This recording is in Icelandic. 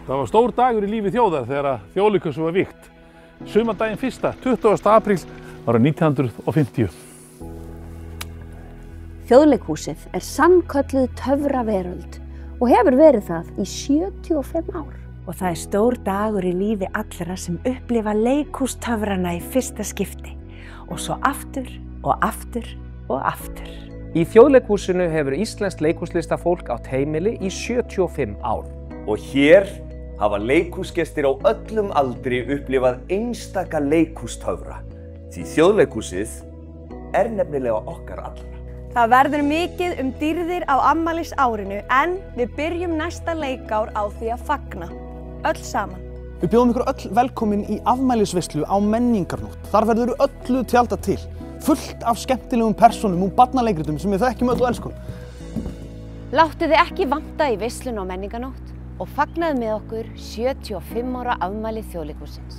Það var stór dagur í lífi þjóðar þegar Þjóðleikhúsið var vígt. Sumardaginn 20. apríl árið 1950. Þjóðleikhúsið er sannkölluð töfraveröld og hefur verið það í 75 ár. Og það er stór dagur í lífi allra sem upplifa leikhústöfrana í fyrsta skipti og svo aftur og aftur og aftur. Í Þjóðleikhúsinu hefur íslenskt leikhúslistafólk átt heimili í 75 ár. Og hér hafa leikhúsgestir á öllum aldri upplifað einstaka leikhústöfra. Því Þjóðleikhúsið er nefnilega okkar allra. Það verður mikið dýrðir á afmælisárinu en við byrjum næsta leikár á því að fagna. Öll saman. Við bjóðum ykkur öll velkomin í afmælisveislu á Menningarnótt. Þar verður öllu tjaldað til. Fullt af skemmtilegum persónum og barnaleikritum sem við þekkjum öll og elskum. Láttu þið ekki vanta í veisluna á Menningarnótt og fagnaðu með okkur 75 ára afmæli Þjóðleikhússins.